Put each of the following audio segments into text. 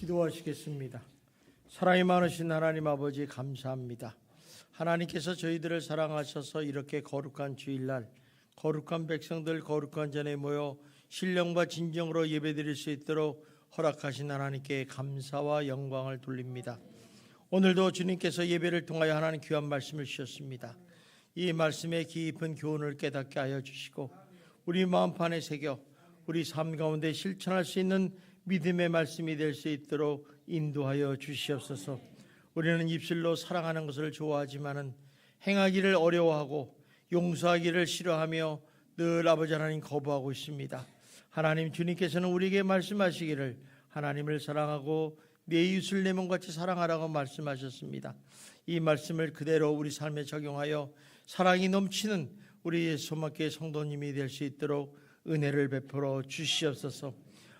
기도하시겠습니다. 사랑이 많으신 하나님 아버지 감사합니다. 하나님께서 저희들을 사랑하셔서 이렇게 거룩한 주일날 거룩한 백성들 거룩한 전에 모여 신령과 진정으로 예배드릴 수 있도록 허락하신 하나님께 감사와 영광을 돌립니다. 오늘도 주님께서 예배를 통하여 하나님 귀한 말씀을 주셨습니다. 이 말씀의 깊은 교훈을 깨닫게 하여 주시고 우리 마음판에 새겨 우리 삶 가운데 실천할 수 있는 믿음의 말씀이 될 수 있도록 인도하여 주시옵소서. 우리는 입술로 사랑하는 것을 좋아하지만은 행하기를 어려워하고 용서하기를 싫어하며 늘 아버지 하나님 거부하고 있습니다. 하나님 주님께서는 우리에게 말씀하시기를 하나님을 사랑하고 내 이웃을 내 몸같이 사랑하라고 말씀하셨습니다. 이 말씀을 그대로 우리 삶에 적용하여 사랑이 넘치는 우리 예수님께 성도님이 될 수 있도록 은혜를 베풀어 주시옵소서.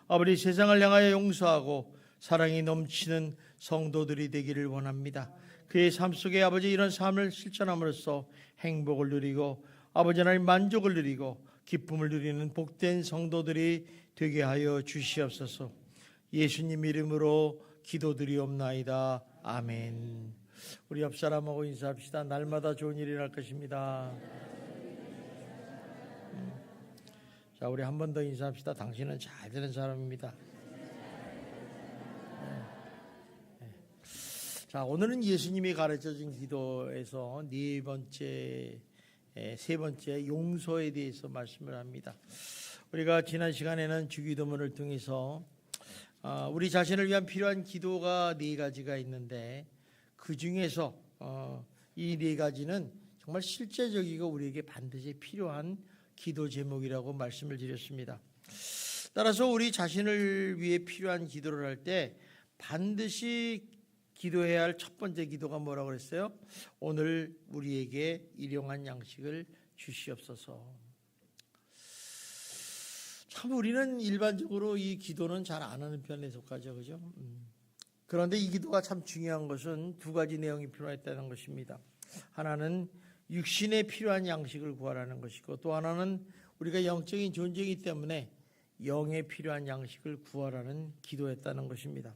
아버지 세상을 향하여 용서하고 사랑이 넘치는 성도들이 되기를 원합니다. 그의 삶 속에 아버지 이런 삶을 실천함으로써 행복을 누리고 아버지 하나님 만족을 누리고 기쁨을 누리는 복된 성도들이 되게 하여 주시옵소서. 예수님 이름으로 기도드리옵나이다. 아멘. 우리 옆 사람하고 인사합시다. 날마다 좋은 일이 날 것입니다. 자, 우리 한 번 더 인사합시다. 당신은 잘 되는 사람입니다. 자, 오늘은 예수님이 가르쳐준 기도에서 세 번째 용서에 대해서 말씀을 합니다. 우리가 지난 시간에는 주기도문을 통해서 우리 자신을 위한 필요한 기도가 네 가지가 있는데 그 중에서 이 네 가지는 정말 실제적이고 우리에게 반드시 필요한 기도 제목이라고 말씀을 드렸습니다. 따라서 우리 자신을 위해 필요한 기도를 할 때 반드시 기도해야 할 첫 번째 기도가 뭐라고 그랬어요? 오늘 우리에게 일용할 양식을 주시옵소서. 참 우리는 일반적으로 이 기도는 잘 안 하는 편에 속하죠, 그죠? 그런데 이 기도가 참 중요한 것은 두 가지 내용이 필요했다는 것입니다. 하나는 육신에 필요한 양식을 구하라는 것이고 또 하나는 우리가 영적인 존재이기 때문에 영에 필요한 양식을 구하라는 기도였다는 것입니다.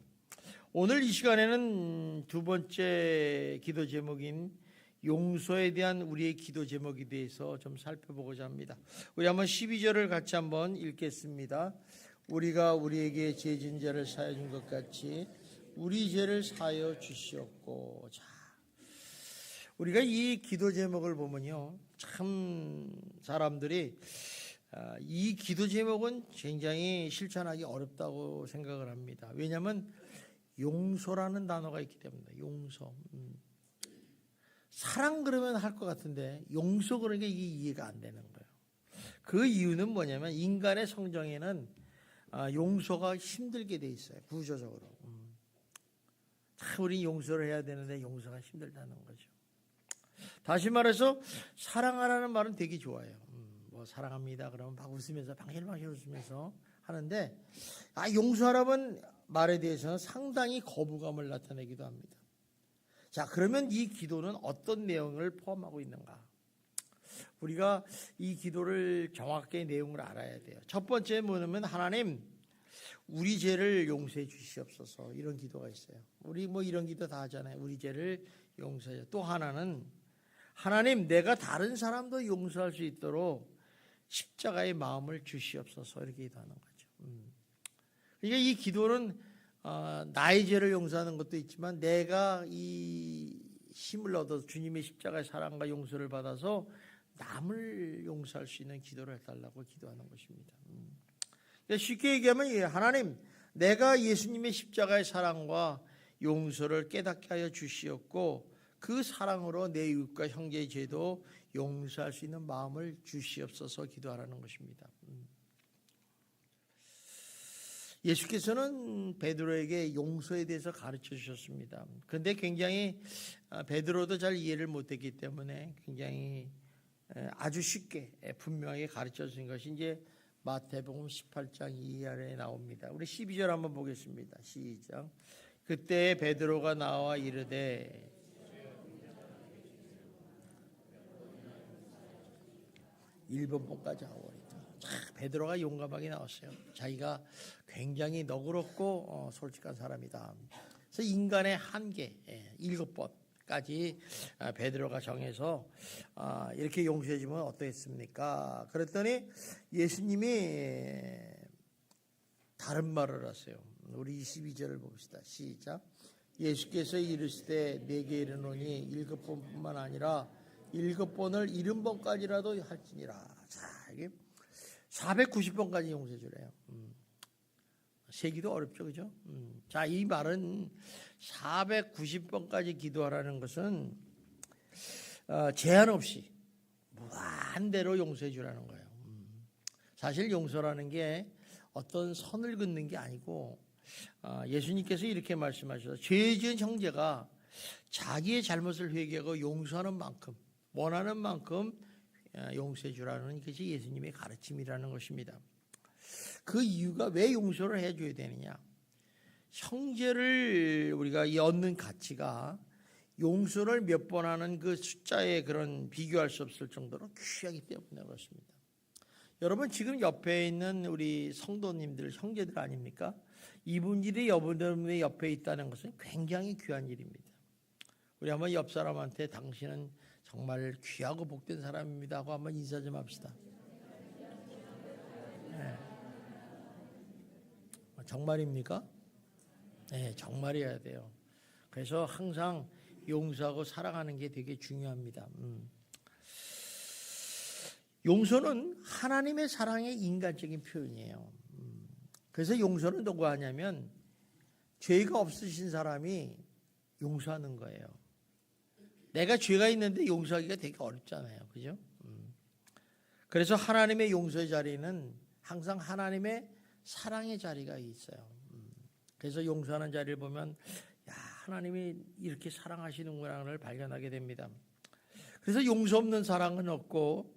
오늘 이 시간에는 두 번째 기도 제목인 용서에 대한 우리의 기도 제목에 대해서 좀 살펴보고자 합니다. 우리 한번 12절을 같이 한번 읽겠습니다. 우리가 우리에게 죄 진 자를 사하여 준 것 같이 우리 죄를 사하여 주시옵고. 자, 우리가 이 기도 제목을 보면요, 참 사람들이 이 기도 제목은 굉장히 실천하기 어렵다고 생각을 합니다. 왜냐하면 용서라는 단어가 있기 때문에. 용서. 사랑 그러면 할 것 같은데 용서 그러니까 이게 이해가 안 되는 거예요. 그 이유는 뭐냐면 인간의 성정에는 용서가 힘들게 돼 있어요. 구조적으로. 참 우리 용서를 해야 되는데 용서가 힘들다는 거죠. 다시 말해서 사랑하라는 말은 되게 좋아요. 뭐 사랑합니다 그러면 막 웃으면서 방실방실 웃으면서 하는데 용서하라는 말에 대해서는 상당히 거부감을 나타내기도 합니다. 자, 그러면 이 기도는 어떤 내용을 포함하고 있는가? 우리가 이 기도를 정확하게 내용을 알아야 돼요. 첫 번째 뭐냐면 하나님 우리 죄를 용서해 주시옵소서. 이런 기도가 있어요. 우리 뭐 이런 기도 다 하잖아요. 우리 죄를 용서해. 또 하나는 하나님 내가 다른 사람도 용서할 수 있도록 십자가의 마음을 주시옵소서. 이렇게 기도하는 거죠. 그러니까 이 기도는 나의 죄를 용서하는 것도 있지만 내가 이 힘을 얻어서 주님의 십자가의 사랑과 용서를 받아서 남을 용서할 수 있는 기도를 해달라고 기도하는 것입니다. 쉽게 얘기하면 하나님 내가 예수님의 십자가의 사랑과 용서를 깨닫게 하여 주시옵고 그 사랑으로 내 이웃과 형제의 죄도 용서할 수 있는 마음을 주시옵소서 기도하라는 것입니다. 예수께서는 베드로에게 용서에 대해서 가르쳐 주셨습니다. 그런데 굉장히 베드로도 잘 이해를 못했기 때문에 굉장히 아주 쉽게 분명하게 가르쳐 주신 것이 이제 마태복음 18장 2절에 나옵니다. 우리 12절 한번 보겠습니다. 시작. 그때 베드로가 나와 이르되 일본 본까지 하오리다. 베드로가 용감하게 나왔어요. 자기가 굉장히 너그럽고 솔직한 사람이다. 그래서 인간의 한계 7번까지 베드로가 정해서 이렇게 용서해 주면 어떻겠습니까? 그랬더니 예수님이 다른 말을 하세요. 우리 22절을 봅시다. 시작. 예수께서 이르시되 내게 이르노니 7번뿐만 아니라 7번을 70번까지라도 할지니라. 자, 이게 490번까지 용서해 주래요. 세기도 어렵죠, 그죠? 자, 이 말은 490번까지 기도하라는 것은 제한 없이 무한대로 용서해 주라는 거예요. 사실 용서라는 게 어떤 선을 긋는 게 아니고 예수님께서 이렇게 말씀하셔서 죄 지은 형제가 자기의 잘못을 회개하고 용서하는 만큼 원하는 만큼 용서해 주라는 것이 예수님의 가르침이라는 것입니다. 그 이유가 왜 용서를 해줘야 되느냐? 형제를 우리가 얻는 가치가 용서를 몇 번 하는 그 숫자에 그런 비교할 수 없을 정도로 귀하기 때문에 그렇습니다. 여러분 지금 옆에 있는 우리 성도님들 형제들 아닙니까? 이분들이 여러분의 옆에 있다는 것은 굉장히 귀한 일입니다. 우리 한번 옆 사람한테 당신은 정말 귀하고 복된 사람입니다 하고 한번 인사 좀 합시다. 네. 정말입니까? 네, 정말이어야 돼요. 그래서 항상 용서하고 사랑하는 게 되게 중요합니다. 용서는 하나님의 사랑의 인간적인 표현이에요. 그래서 용서는 누가 하냐면 죄가 없으신 사람이 용서하는 거예요. 내가 죄가 있는데 용서하기가 되게 어렵잖아요. 그죠? 그래서 하나님의 용서의 자리는 항상 하나님의 사랑의 자리가 있어요. 그래서 용서하는 자리를 보면 야, 하나님이 이렇게 사랑하시는구나를 발견하게 됩니다. 그래서 용서 없는 사랑은 없고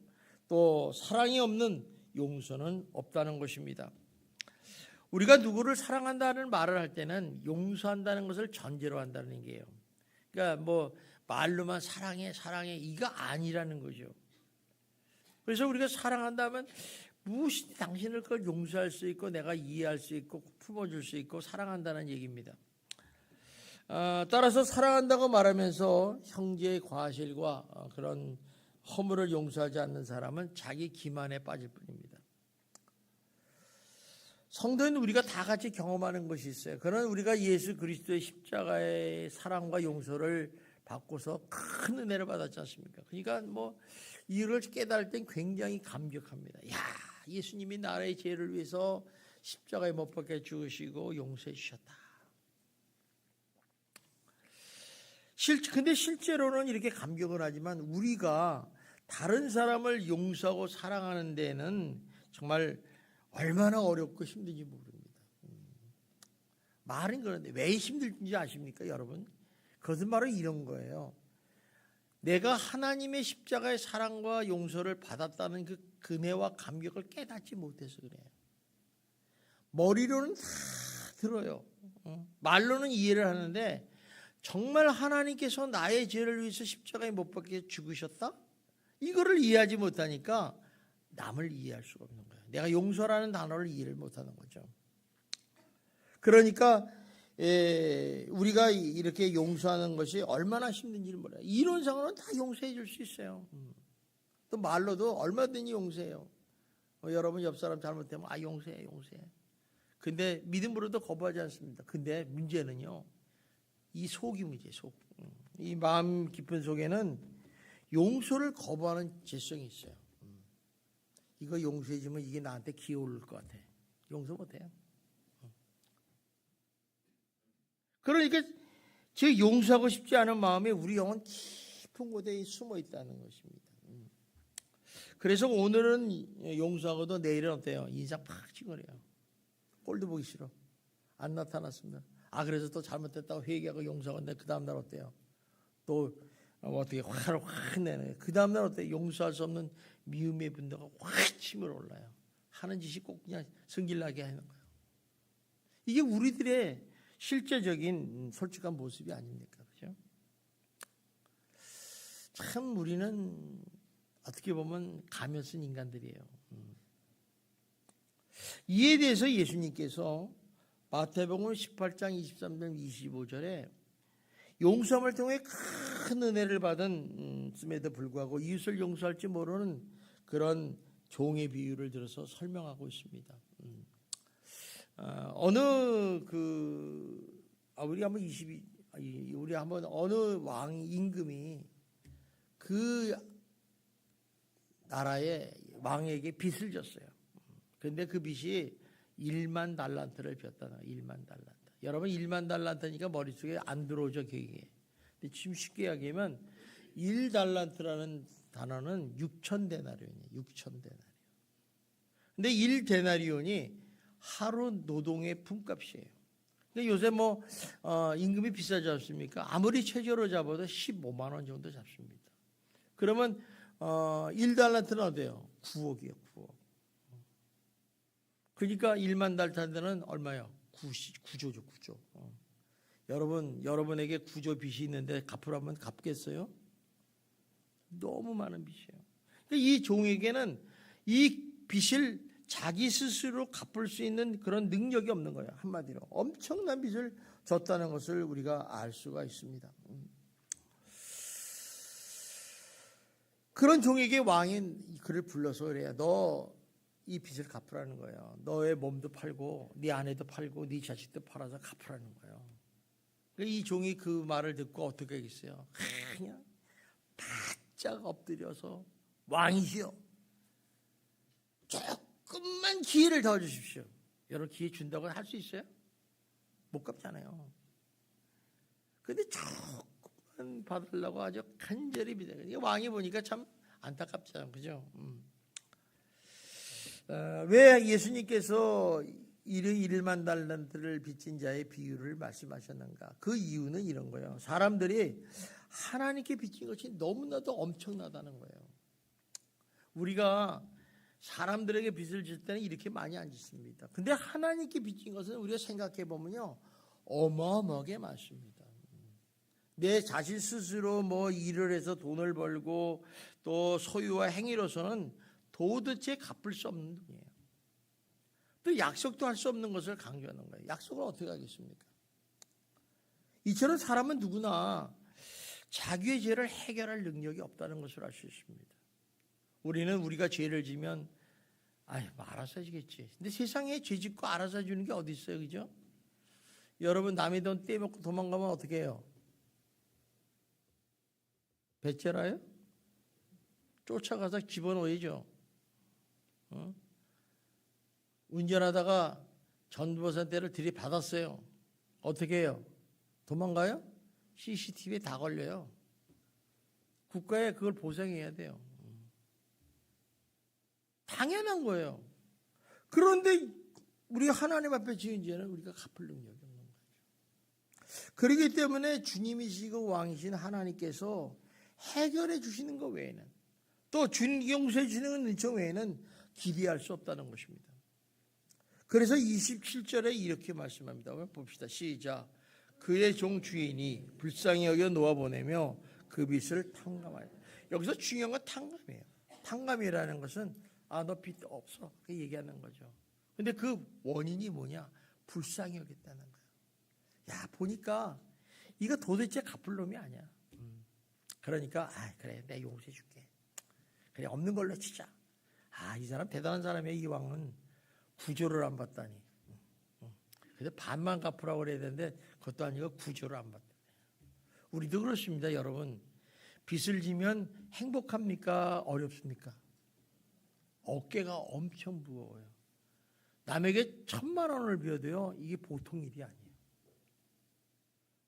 또 사랑이 없는 용서는 없다는 것입니다. 우리가 누구를 사랑한다는 말을 할 때는 용서한다는 것을 전제로 한다는 얘기예요. 그러니까 뭐 말로만 사랑해 이거 아니라는 거죠. 그래서 우리가 사랑한다면 무엇이 당신을 그걸 용서할 수 있고 내가 이해할 수 있고 품어줄 수 있고 사랑한다는 얘기입니다. 따라서 사랑한다고 말하면서 형제의 과실과 그런 허물을 용서하지 않는 사람은 자기 기만에 빠질 뿐입니다. 성도는 우리가 다 같이 경험하는 것이 있어요. 그런 우리가 예수 그리스도의 십자가의 사랑과 용서를 받고서 큰 은혜를 받았지 않습니까? 그러니까 뭐 이를 깨달을 땐 굉장히 감격합니다. 야, 예수님이 나라의 죄를 위해서 십자가에 못 박혀 죽으시고 용서해 주셨다. 근데 실제로는 이렇게 감격을 하지만 우리가 다른 사람을 용서하고 사랑하는 데는 정말 얼마나 어렵고 힘든지 모릅니다. 말은 그런데 왜 힘들지 아십니까, 여러분? 그것은 바로 이런 거예요. 내가 하나님의 십자가의 사랑과 용서를 받았다는 그 은혜와 감격을 깨닫지 못해서 그래요. 머리로는 다 들어요. 말로는 이해를 하는데 정말 하나님께서 나의 죄를 위해서 십자가에 못 박혀 죽으셨다? 이거를 이해하지 못하니까 남을 이해할 수가 없는 거예요. 내가 용서라는 단어를 이해를 못하는 거죠. 그러니까 우리가 이렇게 용서하는 것이 얼마나 힘든지를 몰라요. 이론상으로는 다 용서해 줄 수 있어요. 또 말로도 얼마든지 용서해요. 여러분 옆 사람 잘못되면 용서해. 근데 믿음으로도 거부하지 않습니다. 근데 문제는요. 이 속이 문제예요. 속. 이 마음 깊은 속에는 용서를 거부하는 죄성이 있어요. 이거 용서해 주면 이게 나한테 기어올 것 같아. 용서 못해요. 그러니까 제 용서하고 싶지 않은 마음에 우리 영은 깊은 곳에 숨어 있다는 것입니다. 그래서 오늘은 용서하고도 내일은 어때요? 인상 팍 찌그래요. 꼴도 보기 싫어. 안 나타났습니다. 그래서 또 잘못됐다고 회개하고 용서하는데 그 다음날 어때요? 또 어떻게 화를 확 내는. 그 다음날 어때요? 용서할 수 없는 미움의 분노가 확 치밀어 올라요. 하는 짓이 꼭 그냥 성질나게 하는 거예요. 이게 우리들의 실제적인 솔직한 모습이 아닙니까? 그죠? 참 우리는 어떻게 보면 가면 쓴 인간들이에요. 이에 대해서 예수님께서 마태복음 18장 23절 25절에 용서함을 통해 큰 은혜를 받은 씀에도 불구하고 이웃을 용서할지 모르는 그런 종의 비유를 들어서 설명하고 있습니다. 우리 한번 어느 왕 임금이 그 나라의 왕에게 빚을 졌어요. 그런데 그 빚이 1만 달란트를 졌다나 1만 달란트. 여러분 1만 달란트니까 머릿속에 안 들어오죠, 기억에. 근데 지금 쉽게 이야기하면 1달란트라는 단어는 6,000데나리온이에요. 6,000데나리온. 근데 1데나리온이 하루 노동의 품값이에요. 근데 요새 임금이 비싸지 않습니까? 아무리 최저로 잡아도 15만 원 정도 잡습니다. 그러면 1달란트는 어때요? 9억이에요. 9억. 그러니까 1만 달란트는 얼마요? 9조죠. 9조. 여러분에게 9조 빚이 있는데 갚으라면 갚겠어요? 너무 많은 빚이에요. 이 종에게는 이 빚을 자기 스스로 갚을 수 있는 그런 능력이 없는 거예요. 한마디로 엄청난 빚을 졌다는 것을 우리가 알 수가 있습니다. 그런 종에게 왕이 그를 불러서 그래요. 너 이 빚을 갚으라는 거예요. 너의 몸도 팔고 네 아내도 팔고 네 자식도 팔아서 갚으라는 거예요. 이 종이 그 말을 듣고 어떻게 하겠어요? 그냥 바짝 엎드려서 왕이시여 조금만 기회를 더 주십시오. 여러분 기회 준다고 할 수 있어요? 못 갚잖아요. 근데 조금만 받으려고 아주 간절히 비대요. 왕이 보니까 참 안타깝잖아요. 그죠? 왜 예수님께서 1만 달란트를 빚진 자의 비유를 말씀하셨는가? 그 이유는 이런 거예요. 사람들이 하나님께 빚진 것이 너무나도 엄청나다는 거예요. 우리가 사람들에게 빚을 질 때는 이렇게 많이 안 짓습니다. 근데 하나님께 빚진 것은 우리가 생각해 보면요, 어마어마하게 많습니다. 내 자신 스스로 일을 해서 돈을 벌고 또 소유와 행위로서는 도대체 갚을 수 없는 돈이에요. 또 약속도 할 수 없는 것을 강조하는 거예요. 약속을 어떻게 하겠습니까? 이처럼 사람은 누구나 자기의 죄를 해결할 능력이 없다는 것을 알 수 있습니다. 우리가 죄를 지면 알아서 해주겠지. 근데 세상에 죄 짓고 알아서 해주는 게 어디 있어요, 그죠? 여러분 남의 돈 떼먹고 도망가면 어떻게 해요? 배째라요? 쫓아가서 집어넣어야죠. 운전하다가 전보선대를 들이받았어요. 어떻게 해요? 도망가요? CCTV에 다 걸려요. 국가에 그걸 보상해야 돼요. 당연한 거예요. 그런데 우리가 하나님 앞에 지은 죄는 우리가 갚을 능력이 없는 거죠. 그렇기 때문에 주님이시고 왕이신 하나님께서 해결해 주시는 것 외에는 또 용서해 주시는 은총 외에는 기대할 수 없다는 것입니다. 그래서 27절에 이렇게 말씀합니다. 한번 봅시다. 시작. 그의 종 주인이 불쌍히 여겨 놓아보내며 그 빚을 탕감하여. 여기서 중요한 건 탕감이에요. 탕감이라는 것은 너 빚 없어. 그 얘기하는 거죠. 근데 그 원인이 뭐냐? 불쌍히 여겼다는 거예요. 보니까 이거 도대체 갚을 놈이 아니야. 그러니까 그래 내가 용서해 줄게. 그래 없는 걸로 치자. 이 사람 대단한 사람이야. 이 왕은 구조를 안 받다니. 그래서 반만 갚으라고 그래야 되는데 그것도 아니고 구조를 안 받다. 우리도 그렇습니다. 여러분 빚을 지면 행복합니까? 어렵습니까? 어깨가 엄청 무거워요. 남에게 1,000만 원을 빌어도요 이게 보통 일이 아니에요.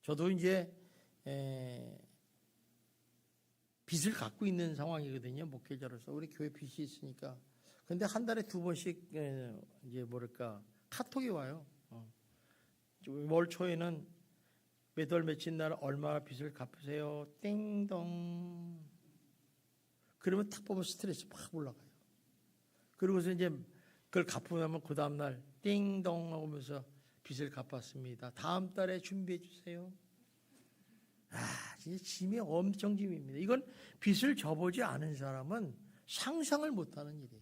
저도 이제 빚을 갖고 있는 상황이거든요. 목회자로서 우리 교회 빚이 있으니까. 근데 한 달에 2번씩 이제 카톡이 와요. 월 초에는 몇 월 며칠 날 얼마 빚을 갚으세요. 띵동. 그러면 탁 보면 스트레스 팍 올라가요. 그러고서 이제 그걸 갚고 나면 그 다음 날 띵동 하면서 빚을 갚았습니다. 다음 달에 준비해 주세요. 진짜 짐이 엄청 짐입니다. 이건 빚을 져보지 않은 사람은 상상을 못하는 일이에요.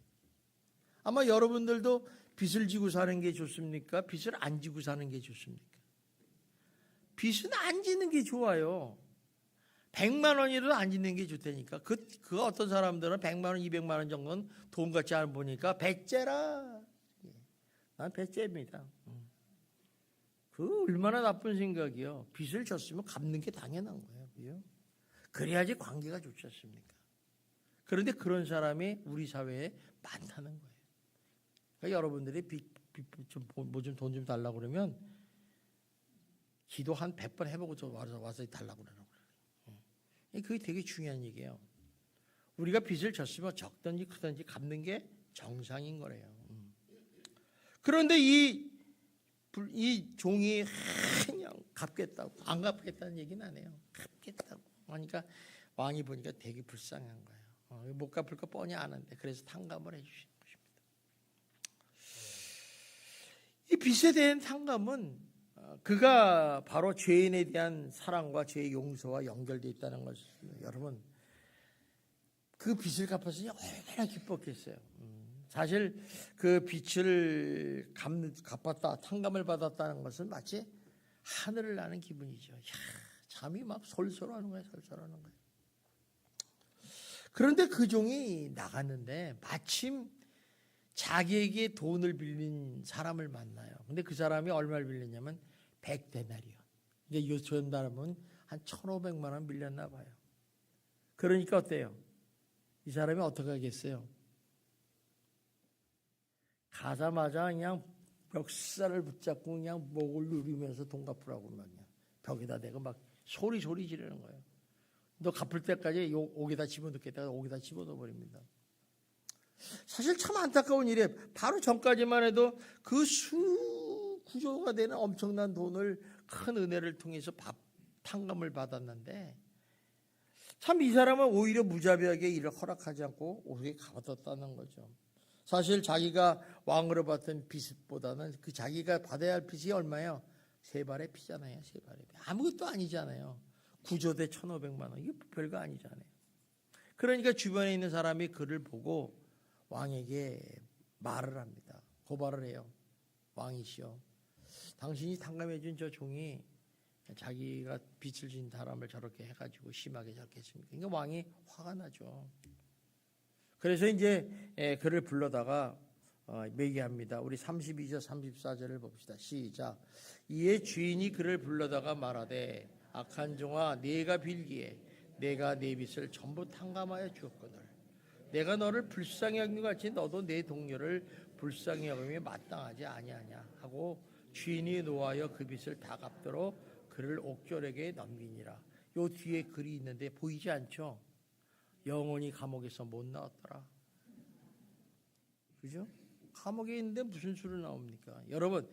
아마 여러분들도 빚을 지고 사는 게 좋습니까? 빚을 안 지고 사는 게 좋습니까? 빚은 안 지는 게 좋아요. 100만 원이라도 안 짓는 게 좋다니까. 그 어떤 사람들은 100만 원, 200만 원 정도는 돈 같지 않아 보니까 배째라. 난 배째입니다. 그 얼마나 나쁜 생각이요. 빚을 졌으면 갚는 게 당연한 거예요. 그죠? 그래야지 관계가 좋지 않습니까? 그런데 그런 사람이 우리 사회에 많다는 거예요. 그러니까 여러분들이 뭐 좀 돈 좀 달라고 그러면 기도 한 100번 해보고 와서 달라고 그러는 거예요. 그게 되게 중요한 얘기예요. 우리가 빚을 졌으면 적든지 크든지 갚는 게 정상인 거래요. 그런데 이 종이 그냥 갚겠다고, 안 갚겠다는 얘기는 안 해요. 갚겠다고 하니까 왕이 보니까 되게 불쌍한 거예요. 못 갚을 거 뻔히 아는데 그래서 탕감을 해주시는 것입니다. 이 빚에 대한 탕감은 그가 바로 죄인에 대한 사랑과 죄의 용서와 연결되어 있다는 것입니다. 여러분, 그 빚을 갚았으니 얼마나 기뻤겠어요. 사실 그 빚을 갚았다, 탕감을 받았다는 것은 마치 하늘을 나는 기분이죠. 야, 잠이 막 솔솔하는 거예요, 솔솔하는 거예요. 그런데 그 종이 나갔는데 마침 자기에게 돈을 빌린 사람을 만나요. 근데 그 사람이 얼마를 빌렸냐면 100데나리온. 이제 요즘 사람은 한 1,500만 원 빌렸나 봐요. 그러니까 어때요? 이 사람이 어떻게 하겠어요? 가자마자 그냥 벽살을 붙잡고 그냥 목을 누리면서 돈 갚으라고 말이야. 벽에다 대고 막 소리 지르는 거예요. 너 갚을 때까지 옥에다 집어넣겠다가 옥에다 집어넣어 버립니다. 사실 참 안타까운 일이에요. 바로 전까지만 해도 그 구조가 되는 엄청난 돈을 큰 은혜를 통해서 탕감을 받았는데 참 이 사람은 오히려 무자비하게 일을 허락하지 않고 오히려 가둬뒀다는 거죠. 사실 자기가 왕으로 받던 빚보다는 그 자기가 받아야 할 빚이 얼마예요? 3발의 피잖아요. 3발의 피. 아무것도 아니잖아요. 구조대 1,500만 원. 이게 별거 아니잖아요. 그러니까 주변에 있는 사람이 그를 보고 왕에게 말을 합니다. 고발을 해요. 왕이시여, 당신이 탕감해 준 저 종이 자기가 빚을 진 사람을 저렇게 해가지고 심하게 저렇게 했습니까? 그러니까 왕이 화가 나죠. 그래서 이제 그를 불러다가 매기합니다. 우리 32절 34절을 봅시다. 시작. 이에 주인이 그를 불러다가 말하되 악한 종아, 네가 빌기에 내가 네 빚을 전부 탕감하여 주었거늘 내가 너를 불쌍히 여긴 것 같이 너도 내 동료를 불쌍히 여김에 마땅하지 아니하냐 하고 주인이 노하여 그 빚을 다 갚도록 그를 옥졸에게 넘기니라. 요 뒤에 글이 있는데 보이지 않죠? 영원히 감옥에서 못 나왔더라. 그죠? 감옥에 있는데 무슨 수로 나옵니까? 여러분,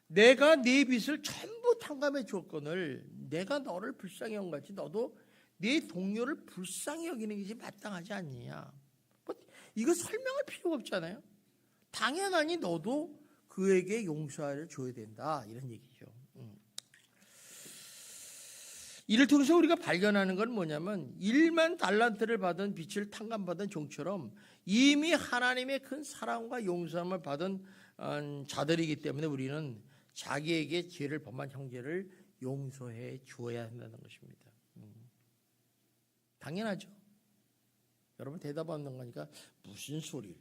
내가 네 빚을 전부 탕감해 줬거늘 내가 너를 불쌍히 여긴 것 같이 너도 네 동료를 불쌍히 여기는 것이 마땅하지 않느냐. 이거 설명할 필요가 없잖아요. 당연하니 너도 그에게 용서를 줘야 된다, 이런 얘기죠. 이를 통해서 우리가 발견하는 건 뭐냐면 1만 달란트를 받은 빚을 탕감받은 종처럼 이미 하나님의 큰 사랑과 용서함을 받은 자들이기 때문에 우리는 자기에게 죄를 범한 형제를 용서해 주어야 한다는 것입니다. 당연하죠. 여러분 대답 없는 거니까 무슨 소리?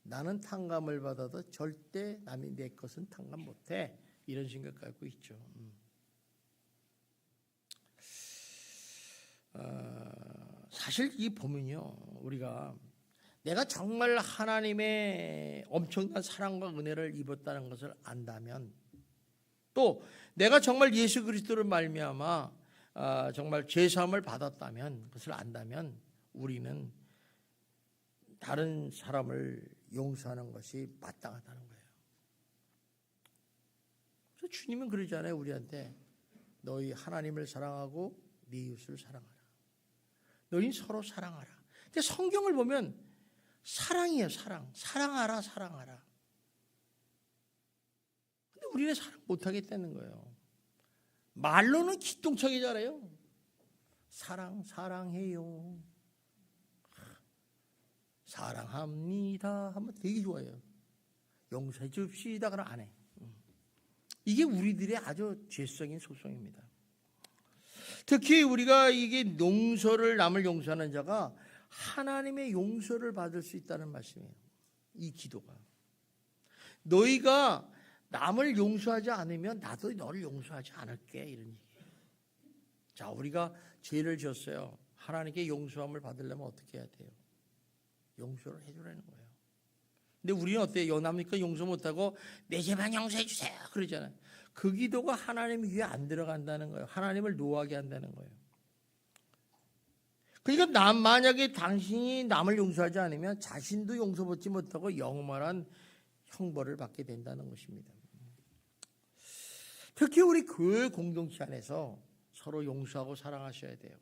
나는 탕감을 받아도 절대 남이 내 것은 탕감 못해, 이런 생각 갖고 있죠. 사실 이 보면요, 우리가 내가 정말 하나님의 엄청난 사랑과 은혜를 입었다는 것을 안다면, 또 내가 정말 예수 그리스도를 말미암아 정말 죄사함을 받았다면, 그것을 안다면 우리는 다른 사람을 용서하는 것이 마땅하다는 거예요. 그래서 주님은 그러잖아요, 우리한테. 너희 하나님을 사랑하고 네 이웃을 사랑하라. 너희 서로 사랑하라. 근데 성경을 보면 사랑이에요, 사랑. 사랑하라, 사랑하라. 근데 우리는 사랑 못하겠다는 거예요. 말로는 기똥차게 잘해요. 사랑해요. 사랑합니다 하면 되게 좋아해요. 용서해 줍시다 그럼 안 해. 이게 우리들의 아주 죄성인 속성입니다. 특히 우리가 이게 용서를 남을 용서하는 자가 하나님의 용서를 받을 수 있다는 말씀이에요. 이 기도가. 너희가 남을 용서하지 않으면 나도 너를 용서하지 않을게 이런 얘기예요. 자, 우리가 죄를 지었어요. 하나님께 용서함을 받으려면 어떻게 해야 돼요? 용서를 해주라는 거예요. 근데 우리는 어때요? 남니까 용서 못하고 내 죄만 용서해 주세요 그러잖아요. 그 기도가 하나님 귀에 안 들어간다는 거예요. 하나님을 노하게 한다는 거예요. 그러니까 만약에 당신이 남을 용서하지 않으면 자신도 용서받지 못하고 영원한 형벌을 받게 된다는 것입니다. 특히 우리 교회 공동체 안에서 서로 용서하고 사랑하셔야 돼요.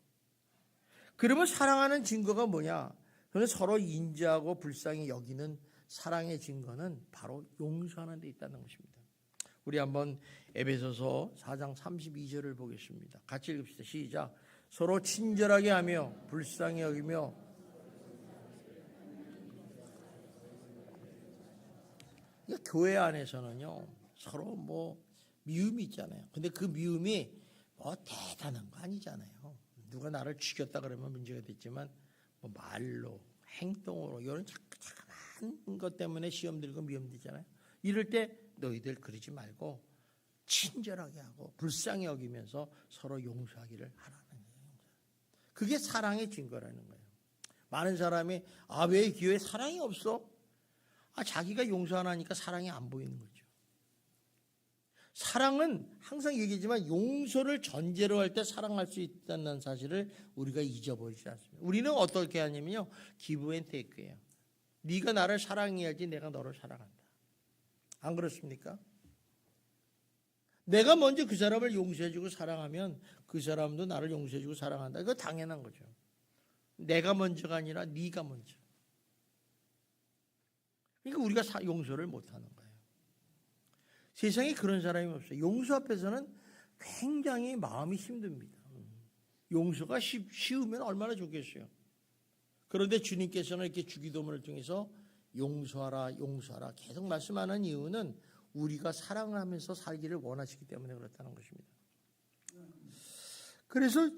그러면 사랑하는 증거가 뭐냐? 그는 서로 인자하고 불쌍히 여기는 사랑의 증거는 바로 용서하는 데 있다는 것입니다. 우리 한번 에베소서 4장 32절을 보겠습니다. 같이 읽읍시다. 시작. 서로 친절하게 하며 불쌍히 여기며 교회 안에서는요 서로 뭐 미움이 있잖아요. 근데 그 미움이 뭐 대단한 거 아니잖아요. 누가 나를 죽였다 그러면 문제가 됐지만 뭐 말로 행동으로 이런 작은 것 때문에 시험 들고 미움 되잖아요. 이럴 때 너희들 그러지 말고 친절하게 하고 불쌍히 여기면서 서로 용서하기를 하라는 거예요. 그게 사랑의 증거라는 거예요. 많은 사람이 왜 교회에 사랑이 없어? 자기가 용서 안 하니까 사랑이 안 보이는 거죠. 사랑은 항상 얘기하지만 용서를 전제로 할 때 사랑할 수 있다는 사실을 우리가 잊어버리지 않습니다. 우리는 어떻게 하냐면요. 기브 앤 테이크예요. 네가 나를 사랑해야지 내가 너를 사랑한다. 안 그렇습니까? 내가 먼저 그 사람을 용서해주고 사랑하면 그 사람도 나를 용서해주고 사랑한다. 이거 당연한 거죠. 내가 먼저가 아니라 네가 먼저. 그러니까 우리가 용서를 못하는 거예요. 세상에 그런 사람이 없어요. 용서 앞에서는 굉장히 마음이 힘듭니다. 용서가 쉬우면 얼마나 좋겠어요. 그런데 주님께서는 이렇게 주기도문을 통해서 용서하라 용서하라 계속 말씀하는 이유는 우리가 사랑을 하면서 살기를 원하시기 때문에 그렇다는 것입니다. 그래서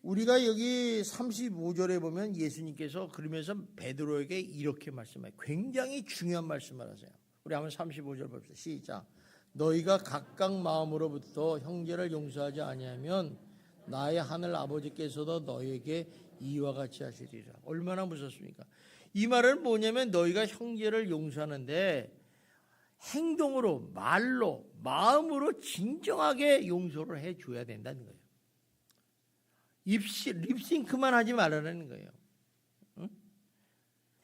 우리가 여기 35절에 보면 예수님께서 그러면서 베드로에게 이렇게 말씀해요. 굉장히 중요한 말씀을 하세요. 우리 한번 35절 봅시다. 시작. 너희가 각각 마음으로부터 형제를 용서하지 아니하면 나의 하늘 아버지께서도 너희에게 이와 같이 하시리라. 얼마나 무섭습니까? 이 말은 뭐냐면 너희가 형제를 용서하는데 행동으로, 말로, 마음으로 진정하게 용서를 해줘야 된다는 거예요. 립싱크만 하지 말라는 거예요. 응?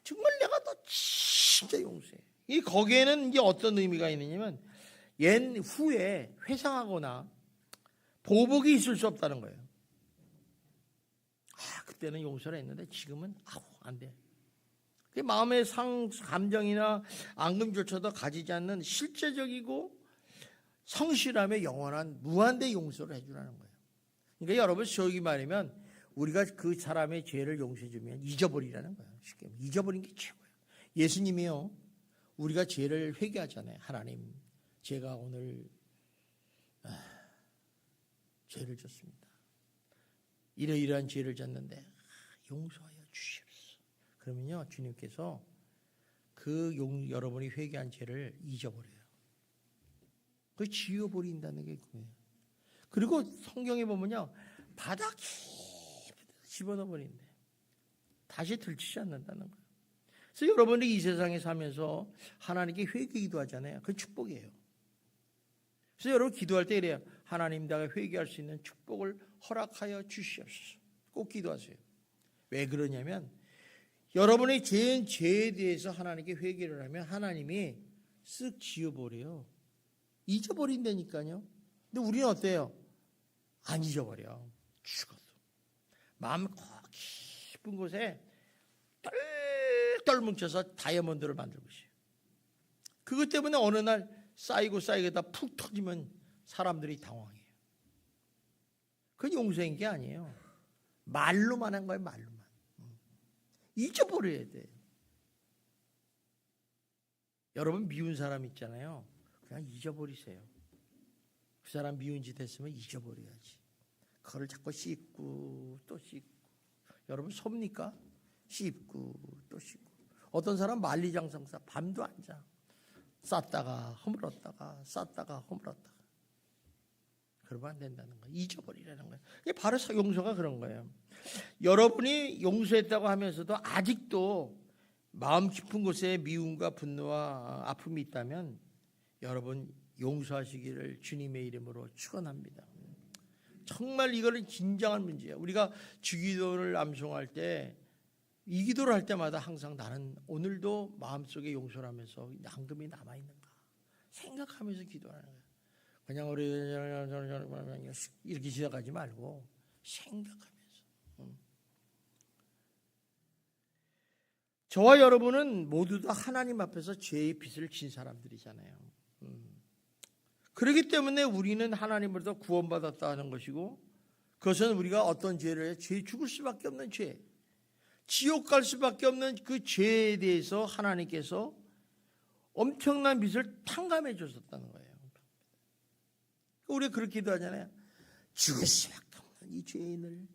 정말 내가 너 진짜 용서해. 거기에는 이제 어떤 의미가 있느냐면 후에 회상하거나 보복이 있을 수 없다는 거예요. 그때는 용서를 했는데 지금은 안 돼. 마음의 감정이나 앙금조차도 가지지 않는 실제적이고 성실함의 영원한 무한대 용서를 해주라는 거예요. 그러니까 여러분 저기 말하면 우리가 그 사람의 죄를 용서해주면 잊어버리라는 거예요. 쉽게 잊어버리는 게 최고예요. 예수님이요 우리가 죄를 회개하잖아요. 하나님 제가 오늘 죄를 졌습니다. 이러이러한 죄를 졌는데 용서하여 주시옵소서. 그러면요 주님께서 여러분이 회개한 죄를 잊어버려요. 그걸 지워버린다는 게 그거예요. 그리고 성경에 보면요 바닥 깊이 집어넣어버린대. 다시 들치지 않는다는 거예요. 그래서 여러분이 이 세상에 사면서 하나님께 회개기도 하잖아요. 그게 축복이에요. 그래서 여러분 기도할 때 이래요. 하나님 내가 회개할 수 있는 축복을 허락하여 주시옵소서. 꼭 기도하세요. 왜 그러냐면 여러분의 죄에 대해서 하나님께 회개를 하면 하나님이 쓱 지워버려요. 잊어버린다니까요. 근데 우리는 어때요? 안 잊어버려. 죽어도. 마음 깊은 곳에 똘똘 뭉쳐서 다이아몬드를 만들고 있어요. 그것 때문에 어느 날 쌓이다 푹 터지면 사람들이 당황해요. 그건 용서인 게 아니에요. 말로만 한 거예요. 말로만. 잊어버려야 돼요. 여러분 미운 사람 있잖아요. 그냥 잊어버리세요. 그 사람 미운 짓 했으면 잊어버려야지. 그걸 자꾸 씹고 또 씹고. 여러분 섭니까? 씹고 또 씹고. 어떤 사람 만리장성사 밤도 안 자. 쌌다가 허물었다가 쌌다가 허물었다가. 그러면 안 된다는 거예요. 잊어버리라는 거예요. 이게 바로 용서가 그런 거예요. 여러분이 용서했다고 하면서도 아직도 마음 깊은 곳에 미움과 분노와 아픔이 있다면 여러분 용서하시기를 주님의 이름으로 축원합니다. 정말 이거는 진정한 문제예요. 우리가 주기도를 암송할 때 이 기도를 할 때마다 항상 나는 오늘도 마음속에 용서를 하면서 앙금이 남아있는가 생각하면서 기도하는 거예요. 그냥 우리 이렇게 시작하지 말고 생각하면서. 저와 여러분은 모두 다 하나님 앞에서 죄의 빚을 진 사람들이잖아요. 그렇기 때문에 우리는 하나님으로부터 구원받았다 하는 것이고, 그것은 우리가 어떤 죄를 죄 죽을 수밖에 없는 죄, 지옥 갈 수밖에 없는 그 죄에 대해서 하나님께서 엄청난 빚을 탕감해 줬었다는 거예요. 우리가 그렇게 기도하잖아요. 죽을 수밖에 없는 이 죄인을,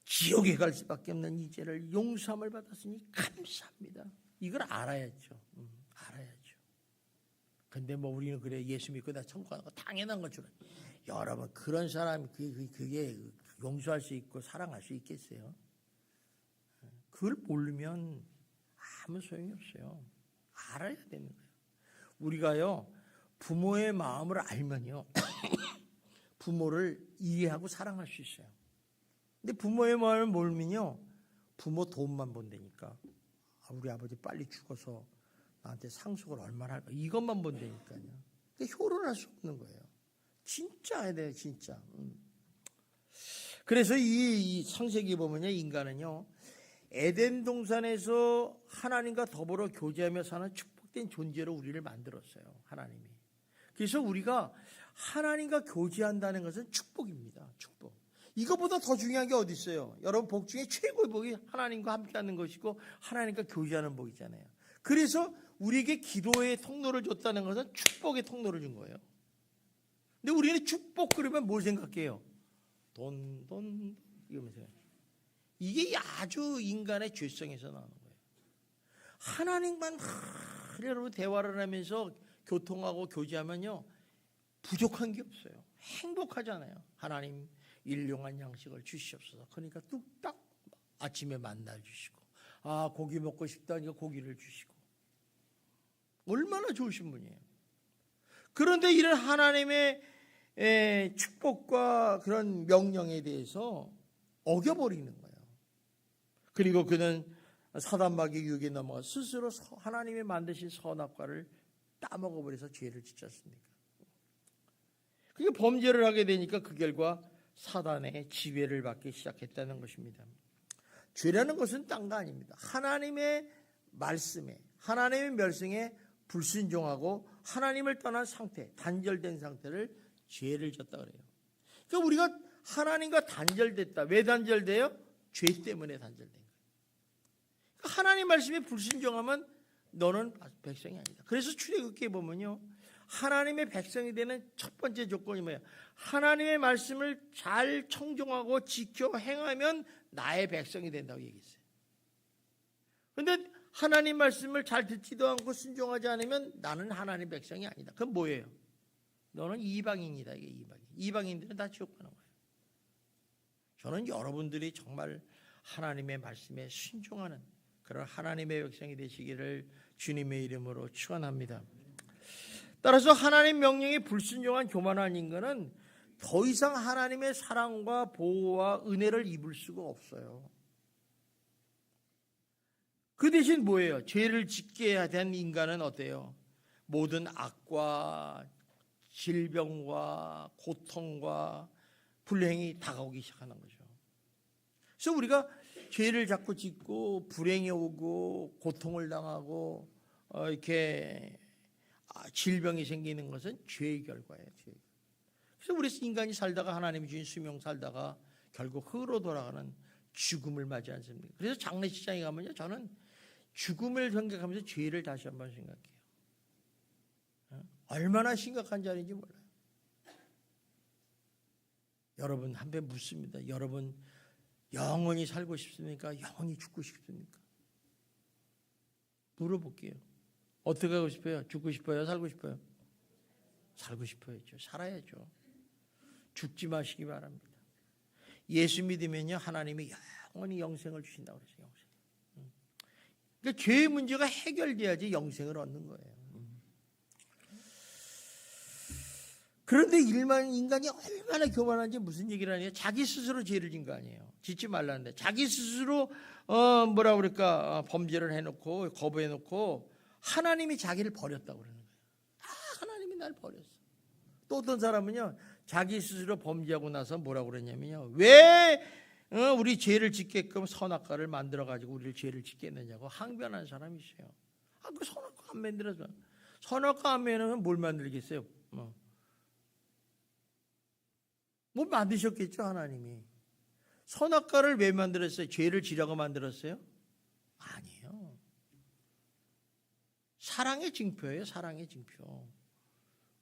지옥에 갈 수밖에 없는 이 죄를 용서함을 받았으니 감사합니다. 이걸 알아야죠. 알아야죠. 근데 뭐 우리는 그래 예수 믿고 나 천국 가는 거 당연한 것처럼. 여러분 그런 사람이 그게 용서할 수 있고 사랑할 수 있겠어요? 그걸 모르면 아무 소용이 없어요. 알아야 되는 거예요. 우리가요 부모의 마음을 알면요 부모를 이해하고 사랑할 수 있어요. 근데 부모의 마음을 모르면요 부모 돈만 본다니까. 우리 아버지 빨리 죽어서 나한테 상속을 얼마나 할까 이것만 본다니까요. 효론할 수 없는 거예요. 진짜 해야 돼요. 진짜. 그래서 이 창세기 보면요 인간은요 에덴 동산에서 하나님과 더불어 교제하며 사는 축복된 존재로 우리를 만들었어요. 하나님이. 그래서 우리가 하나님과 교제한다는 것은 축복입니다. 축복. 이것보다 더 중요한 게 어디 있어요? 여러분 복 중에 최고의 복이 하나님과 함께하는 것이고 하나님과 교제하는 복이잖아요. 그래서 우리에게 기도의 통로를 줬다는 것은 축복의 통로를 준 거예요. 근데 우리는 축복 그러면 뭘 생각해요? 돈 이러면서요. 이게 아주 인간의 죄성에서 나오는 거예요. 하나님만 여러분 대화를 하면서 교통하고 교제하면요 부족한 게 없어요. 행복하잖아요. 하나님 일용할 양식을 주시옵소서. 그러니까 뚝딱 아침에 만나 주시고 고기 먹고 싶다니까 고기를 주시고 얼마나 좋으신 분이에요. 그런데 이런 하나님의 축복과 그런 명령에 대해서 어겨버리는 거예요. 그리고 그는 사단마귀의 유혹에 넘어가 스스로 하나님이 만드신 선악과를 따먹어버려서 죄를 짓졌습니까? 그게 범죄를 하게 되니까 그 결과 사단의 지배를 받기 시작했다는 것입니다. 죄라는 것은 딴 거 아닙니다. 하나님의 말씀에 하나님의 말씀에 불순종하고 하나님을 떠난 상태, 단절된 상태를 죄를 졌다 그래요. 그러니까 우리가 하나님과 단절됐다. 왜 단절돼요? 죄 때문에 단절된 거예요. 그러니까 하나님 말씀에 불순종하면 너는 백성이 아니다. 그래서 출애굽기에 보면요. 하나님의 백성이 되는 첫 번째 조건이 뭐예요? 하나님의 말씀을 잘 청종하고 지켜 행하면 나의 백성이 된다고 얘기했어요. 그런데 하나님 말씀을 잘 듣지도 않고 순종하지 않으면 나는 하나님 백성이 아니다. 그건 뭐예요? 너는 이방인이다. 이게 이방인. 이방인들은 다 지옥 가는 거예요. 저는 여러분들이 정말 하나님의 말씀에 순종하는 그런 하나님의 백성이 되시기를 주님의 이름으로 축원합니다. 따라서 하나님 명령에 불순종한 교만한 인간은 더 이상 하나님의 사랑과 보호와 은혜를 입을 수가 없어요. 그 대신 뭐예요? 죄를 짓게 된 인간은 어때요? 모든 악과 질병과 고통과 불행이 다가오기 시작하는 거죠. 그래서 우리가 죄를 자꾸 짓고 불행이 오고 고통을 당하고 이렇게 질병이 생기는 것은 죄의 결과예요. 그래서 우리 인간이 살다가 하나님이 주신 수명 살다가 결국 흙으로 돌아가는 죽음을 맞지 않습니까? 그래서 장례식장에 가면요, 저는 죽음을 생각하면서 죄를 다시 한번 생각해요. 얼마나 심각한 자리인지 몰라요. 여러분 한번 묻습니다. 여러분 영원히 살고 싶습니까? 영원히 죽고 싶습니까? 물어볼게요. 어떻게 하고 싶어요? 죽고 싶어요? 살고 싶어요? 살고 싶어야죠. 살아야죠. 죽지 마시기 바랍니다. 예수 믿으면요 하나님이 영원히 영생을 주신다고 그러죠. 영생. 그러니까 죄의 문제가 해결돼야지 영생을 얻는 거예요. 그런데 인간이 얼마나 교만한지 무슨 얘기를 하냐? 자기 스스로 죄를 진 거 아니에요. 짓지 말라는데 자기 스스로 뭐라 그럴까 범죄를 해놓고 거부해놓고 하나님이 자기를 버렸다고 그러는 거예요. 하나님이 날 버렸어. 또 어떤 사람은요 자기 스스로 범죄하고 나서 뭐라고 그랬냐면요, 왜 우리 죄를 짓게끔 선악과를 만들어 가지고 우리를 죄를 짓게 했느냐고 항변하는 사람이 있어요. 그 선악과 안 만들어서 선악과 안 만들면 뭘 만들겠어요? 뭐 만드셨겠죠 하나님이. 선악과를 왜 만들었어요? 죄를 지라고 만들었어요? 아니에요. 사랑의 징표예요. 사랑의 징표.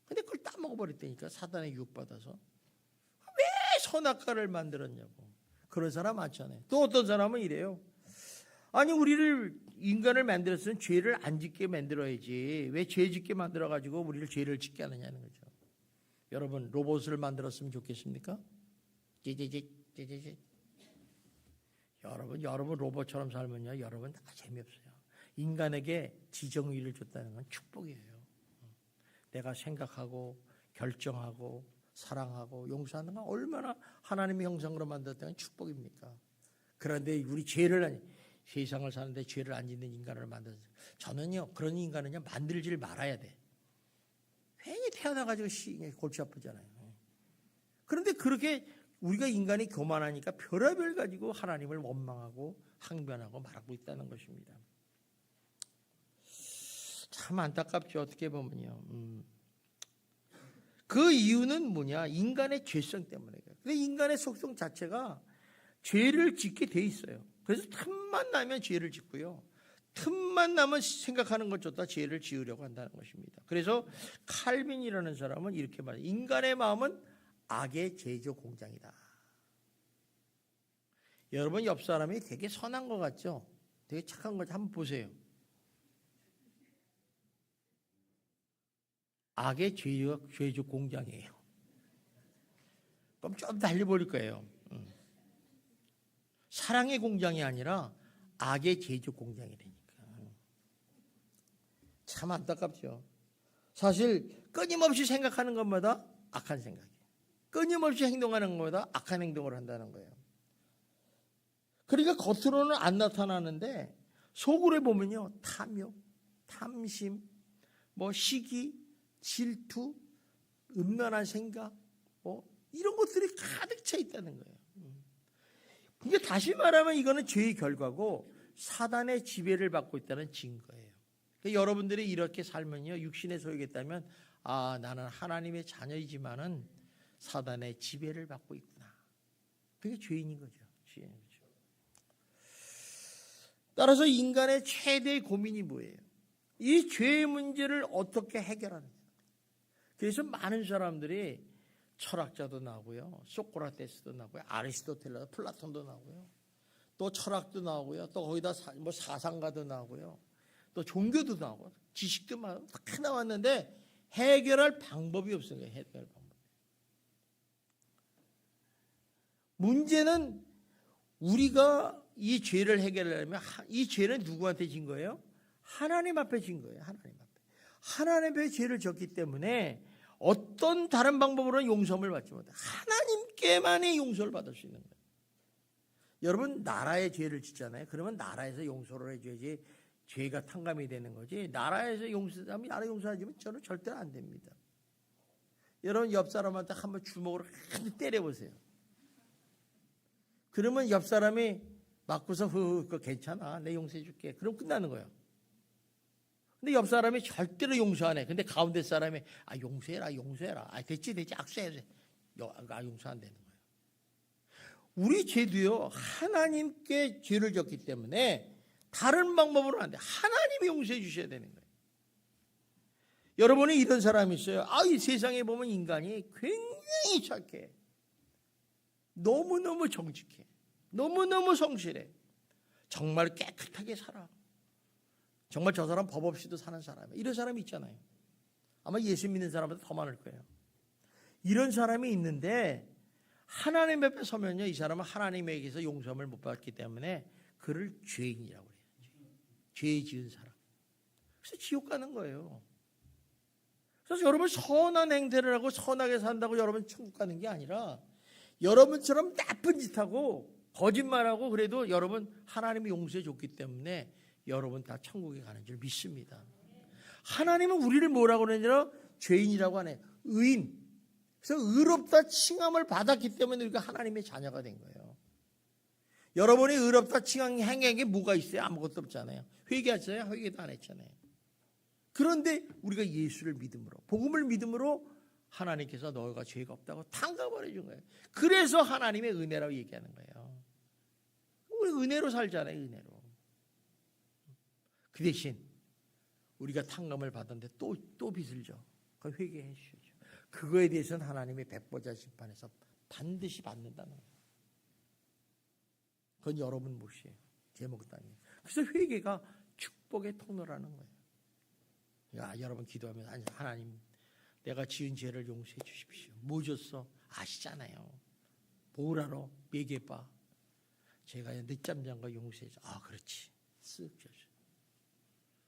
근데 그걸 따먹어버렸다니까 사단에 유혹받아서. 왜 선악과를 만들었냐고. 그런 사람 많잖아요. 또 어떤 사람은 이래요. 아니 우리를 인간을 만들었으면 죄를 안 짓게 만들어야지. 왜 죄 짓게 만들어가지고 우리를 죄를 짓게 하느냐는 거죠. 여러분 로봇을 만들었으면 좋겠습니까? 여러분 로봇처럼 살면요 여러분 다 재미없어요. 인간에게 지정의를 줬다는 건 축복이에요. 내가 생각하고 결정하고 사랑하고 용서하는 건 얼마나 하나님의 형상으로 만들었다는 축복입니까? 그런데 우리 세상을 사는데 죄를 안 짓는 인간을 만들어서 저는요 그런 인간은요 만들지를 말아야 돼. 괜히 태어나가지고 골치 아프잖아요. 그런데 그렇게 우리가 인간이 교만하니까 별의별 가지고 하나님을 원망하고 항변하고 말하고 있다는 것입니다. 참 안타깝죠. 어떻게 보면요. 그 이유는 뭐냐? 인간의 죄성 때문에. 근데 인간의 속성 자체가 죄를 짓게 돼 있어요. 그래서 틈만 나면 죄를 짓고요. 틈만 나면 생각하는 것조차 죄를 지으려고 한다는 것입니다. 그래서 칼빈이라는 사람은 이렇게 말해요. 인간의 마음은 악의 제조 공장이다. 여러분 옆 사람이 되게 선한 것 같죠? 되게 착한 것 같죠? 한번 보세요. 악의 제조 공장이에요. 그럼 좀 달려버릴 거예요. 사랑의 공장이 아니라 악의 제조 공장이라니까. 참 안타깝죠. 사실 끊임없이 생각하는 것마다 악한 생각이에요. 끊임없이 행동하는 것마다 악한 행동을 한다는 거예요. 그러니까 겉으로는 안 나타나는데 속으로 보면요 탐욕, 탐심, 시기, 질투, 음란한 생각, 이런 것들이 가득 차 있다는 거예요. 그러니까 다시 말하면 이거는 죄의 결과고 사단의 지배를 받고 있다는 증거예요. 그러니까 여러분들이 이렇게 살면요 육신에 소유겠다면 나는 하나님의 자녀이지만은 사단의 지배를 받고 있구나. 그게 죄인인 거죠. 죄인인 거죠. 따라서 인간의 최대의 고민이 뭐예요? 이 죄의 문제를 어떻게 해결하느냐. 그래서 많은 사람들이 철학자도 나오고요, 소크라테스도 나오고요, 아리스토텔레스, 플라톤도 나오고요, 또 철학도 나오고요, 또 거기다 사상가도 나오고요, 또 종교도 나오고 지식도 다 나왔는데 해결할 방법이 없어요. 해결할 방법. 문제는 우리가 이 죄를 해결하려면 이 죄는 누구한테 진 거예요? 하나님 앞에 진 거예요. 하나님 앞에. 하나님 앞에 죄를 졌기 때문에 어떤 다른 방법으로는 용서를 받지 못해요. 하나님께만의 용서를 받을 수 있는 거예요. 여러분 나라의 죄를 짓잖아요. 그러면 나라에서 용서를 해줘야지 죄가 탕감이 되는 거지. 나라에서 용서하면 나라 용서하지만 저는 절대로 안 됩니다. 여러분 옆 사람한테 한번 주먹으로 때려보세요. 그러면 옆 사람이 맞고서 그거 괜찮아 내 용서해 줄게. 그럼 끝나는 거예요. 근데 옆 사람이 절대로 용서 안 해. 근데 가운데 사람이 용서해라. 됐지 악수해. 용서 안 되는 거예요. 우리 죄도요 하나님께 죄를 졌기 때문에 다른 방법으로는 안 돼. 하나님이 용서해 주셔야 되는 거예요. 여러분이 이런 사람이 있어요. 이 세상에 보면 인간이 굉장히 착해. 너무너무 정직해. 너무너무 성실해. 정말 깨끗하게 살아. 정말 저 사람 법 없이도 사는 사람이에요. 이런 사람이 있잖아요. 아마 예수 믿는 사람보다 더 많을 거예요. 이런 사람이 있는데 하나님 앞에 서면요, 이 사람은 하나님에게서 용서함을 못 받기 때문에 그를 죄인이라고 해요. 죄 지은 사람. 그래서 지옥 가는 거예요. 그래서 여러분 선한 행태를 하고 선하게 산다고 여러분 천국 가는 게 아니라 여러분처럼 나쁜 짓하고 거짓말하고 그래도 여러분 하나님이 용서해 줬기 때문에 여러분 다 천국에 가는 줄 믿습니다. 하나님은 우리를 뭐라고 그러느냐? 죄인이라고 하네. 의인. 그래서 의롭다 칭함을 받았기 때문에 우리가 하나님의 자녀가 된 거예요. 여러분이 의롭다 칭한 행위에 뭐가 있어요? 아무것도 없잖아요. 회개하잖아요? 회개도 안 했잖아요. 그런데 우리가 예수를 믿음으로, 복음을 믿음으로 하나님께서 너희가 죄가 없다고 탕감을 해준 거예요. 그래서 하나님의 은혜라고 얘기하는 거예요. 우리 은혜로 살잖아요. 은혜로. 그 대신 우리가 탕감을 받았는데 또 빚을 져. 그걸 회개해 주시죠. 그거에 대해서는 하나님의 백보자 심판에서 반드시 받는다는 거예요. 그건 여러분 몫이에요. 제 몫도 아니에요. 그래서 회개가 축복의 통로라는 거예요. 여러분 기도하면 하나님 내가 지은 죄를 용서해 주십시오. 뭐 줬어? 아시잖아요. 뭐라로? 얘기해봐. 제가 늦잠 잔 거 용서해 줘. 그렇지. 쓱 줘줘.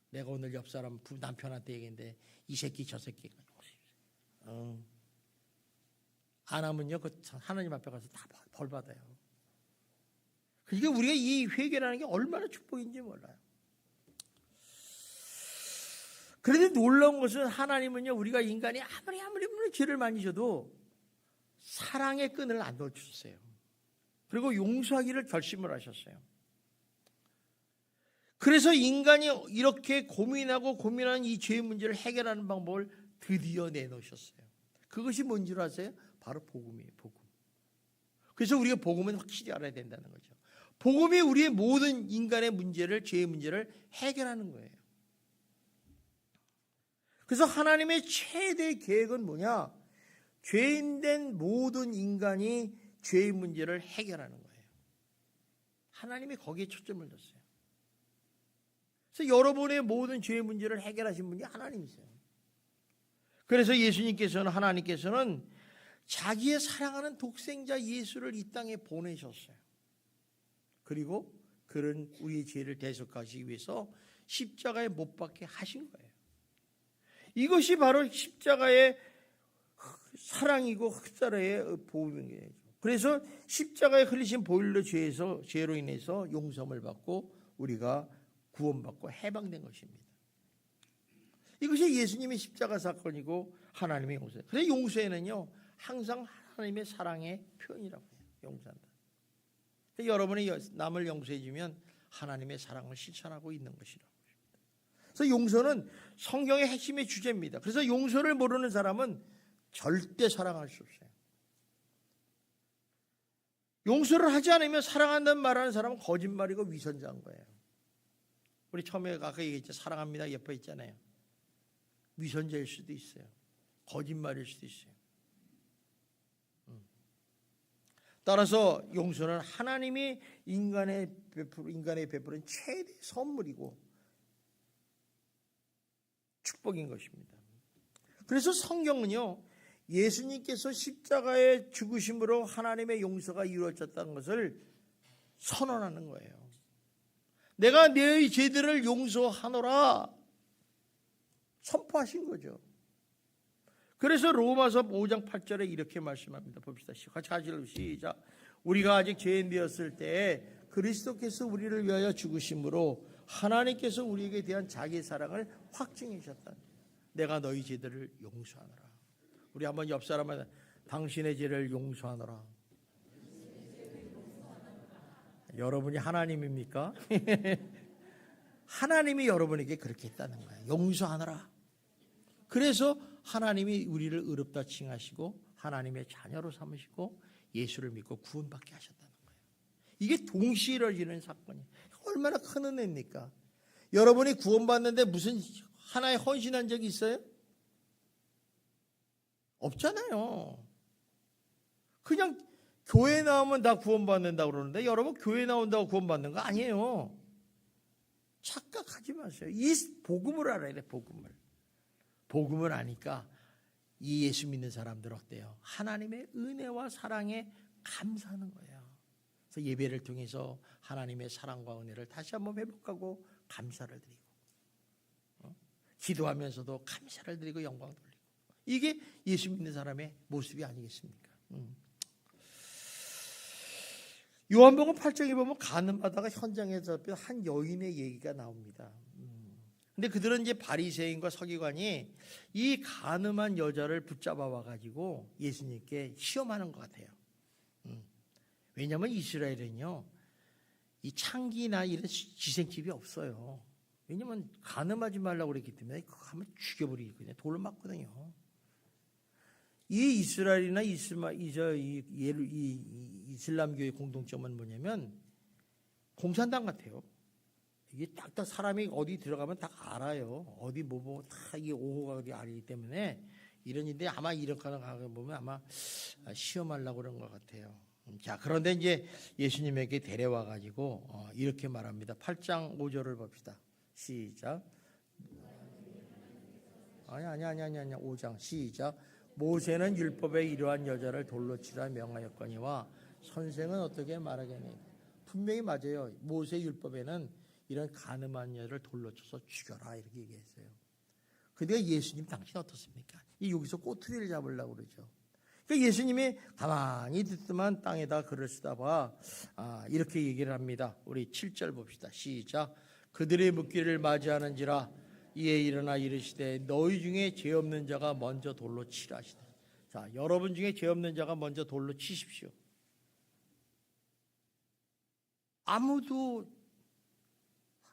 내가 오늘 옆 사람 남편한테 얘기했는데 이 새끼 저 새끼가 용서해 주세요. 안 하면요, 하나님 앞에 가서 다 벌 받아요. 그러니까 우리가 이 회개라는 게 얼마나 축복인지 몰라요. 그런데 놀라운 것은 하나님은요, 우리가 인간이 아무리 죄를 많이 져도 사랑의 끈을 안 놓으셨어요. 그리고 용서하기를 결심을 하셨어요. 그래서 인간이 이렇게 고민하는 이 죄의 문제를 해결하는 방법을 드디어 내놓으셨어요. 그것이 뭔지 아세요? 바로 복음이에요. 복음. 그래서 우리가 복음은 확실히 알아야 된다는 거죠. 복음이 우리의 모든 인간의 문제를, 죄의 문제를 해결하는 거예요. 그래서 하나님의 최대 계획은 뭐냐? 죄인된 모든 인간이 죄의 문제를 해결하는 거예요. 하나님이 거기에 초점을 뒀어요. 그래서 여러분의 모든 죄의 문제를 해결하신 분이 하나님이세요. 그래서 하나님께서는 자기의 사랑하는 독생자 예수를 이 땅에 보내셨어요. 그리고 그런 우리의 죄를 대속하시기 위해서 십자가에 못 박게 하신 거예요. 이것이 바로 십자가의 사랑이고 흑사라의 보응이에요. 그래서 십자가에 흘리신 보혈로 죄로 인해서 용서를 받고 우리가 구원받고 해방된 것입니다. 이것이 예수님의 십자가 사건이고 하나님의 용서예요. 그래서 용서에는요, 항상 하나님의 사랑의 표현이라고 해요. 용서한다. 여러분이 남을 용서해 주면 하나님의 사랑을 실천하고 있는 것이라고. 그래서 용서는 성경의 핵심의 주제입니다. 그래서 용서를 모르는 사람은 절대 사랑할 수 없어요. 용서를 하지 않으면 사랑한다는 말하는 사람은 거짓말이고 위선자인 거예요. 우리 처음에 아까 얘기했죠. 사랑합니다. 옆에 있잖아요. 위선자일 수도 있어요. 거짓말일 수도 있어요. 따라서 용서는 하나님이 인간에 베푸는 최대 선물이고 축복인 것입니다. 그래서 성경은요, 예수님께서 십자가의 죽으심으로 하나님의 용서가 이루어졌다는 것을 선언하는 거예요. 내가 너희 죄들을 용서하노라 선포하신 거죠. 그래서 로마서 5장 8절에 이렇게 말씀합니다. 봅시다. 같이 시작. 우리가 아직 죄인 되었을 때 그리스도께서 우리를 위하여 죽으심으로 하나님께서 우리에게 대한 자기의 사랑을 확증해 주셨다. 내가 너희 죄들을 용서하노라. 우리 한번 옆 사람한테 당신의 죄를 용서하노라. 여러분이 하나님입니까? 하나님이 여러분에게 그렇게 했다는 거예요. 용서하노라. 그래서 하나님이 우리를 의롭다 칭하시고 하나님의 자녀로 삼으시고 예수를 믿고 구원받게 하셨다는 거예요. 이게 동시에 이루어지는 사건이에요. 얼마나 큰 은혜입니까? 여러분이 구원받는데 무슨 하나의 헌신한 적이 있어요? 없잖아요. 그냥 교회 나오면 다 구원받는다고 그러는데 여러분 교회 나온다고 구원받는 거 아니에요. 착각하지 마세요. 이 복음을 알아야 돼. 복음을 아니까 이 예수 믿는 사람들 어때요? 하나님의 은혜와 사랑에 감사하는 거예요. 그래서 예배를 통해서 하나님의 사랑과 은혜를 다시 한번 회복하고 감사를 드리고 기도하면서도 감사를 드리고 영광 돌리고 이게 예수 믿는 사람의 모습이 아니겠습니까? 요한복음 8장에 보면 가늠하다가 현장에서 한 여인의 얘기가 나옵니다. 근데 그들은 이제 바리새인과 서기관이 이 가늠한 여자를 붙잡아 와가지고 예수님께 시험하는 것 같아요. 왜냐하면 이스라엘은요, 이 창기나 이런 기생집이 없어요. 왜냐하면 가늠하지 말라고 그랬기 때문에 그거 하면 죽여버리거든요. 돌로 맞거든요. 이 이스라엘이나 이슬람교의 공통점은 뭐냐면 공산당 같아요. 이게 딱딱 사람이 어디 들어가면 다 알아요. 어디 다 이게 오호가 어디 알기 때문에 이런 일인데 아마 이런 거 보면 아마 시험하려고 그런 것 같아요. 자, 그런데 이제 예수님에게 데려와 가지고 이렇게 말합니다. 8장 5절을 봅시다. 시작. 아니 5장 시작. 모세는 율법에 이러한 여자를 돌로 치라 명하였거니와 선생은 어떻게 말하겠니? 분명히 맞아요. 모세 율법에는 이런 가늠한 여자를 돌로 쳐서 죽여라 이렇게 얘기했어요. 근데 예수님 당신 어떻습니까? 여기서 꼬투리를 잡으려고 그러죠. 그러니까 예수님이 가만히 듣더만 땅에다 글을 쓰다봐 이렇게 얘기를 합니다. 우리 7절 봅시다. 시작. 그들의 묻기를 맞이하는지라 이에 일어나 이르시되 너희 중에 죄 없는 자가 먼저 돌로 치라 하시되. 자, 여러분 중에 죄 없는 자가 먼저 돌로 치십시오. 아무도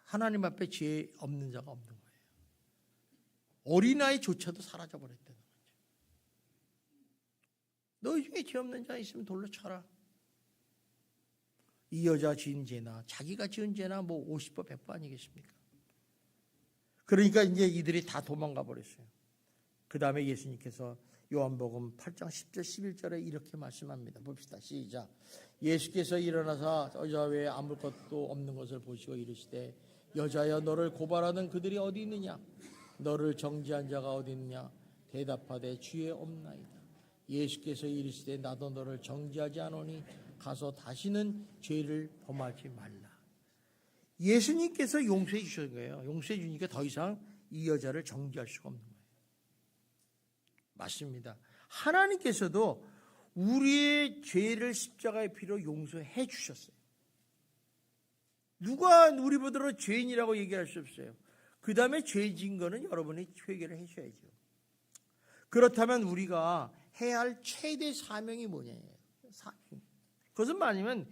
하나님 앞에 죄 없는 자가 없는 거예요. 어린아이조차도 사라져 버렸다는 거죠. 너희 중에 죄 없는 자 있으면 돌로 쳐라. 이 여자 지은 죄나 자기가 지은 죄나 50번 100번 아니겠습니까? 그러니까 이제 이들이 다 도망가 버렸어요. 그 다음에 예수님께서 요한복음 8장 10절 11절에 이렇게 말씀합니다. 봅시다. 시작. 예수께서 일어나사 여자 외에 아무것도 없는 것을 보시고 이르시되 여자여 너를 고발하는 그들이 어디 있느냐? 너를 정죄한 자가 어디 있느냐? 대답하되 주에 없나이다. 예수께서 이르시되 나도 너를 정죄하지 않으니 가서 다시는 죄를 범하지 말라. 예수님께서 용서해 주신 거예요. 용서해 주니까 더 이상 이 여자를 정죄할 수가 없는 거예요. 맞습니다. 하나님께서도 우리의 죄를 십자가의 피로 용서해 주셨어요. 누가 우리보다 죄인이라고 얘기할 수 없어요. 그 다음에 죄 지은 거는 여러분이 회개를 하셔야죠. 그렇다면 우리가 해야 할 최대 사명이 뭐냐예요. 그것은 뭐냐면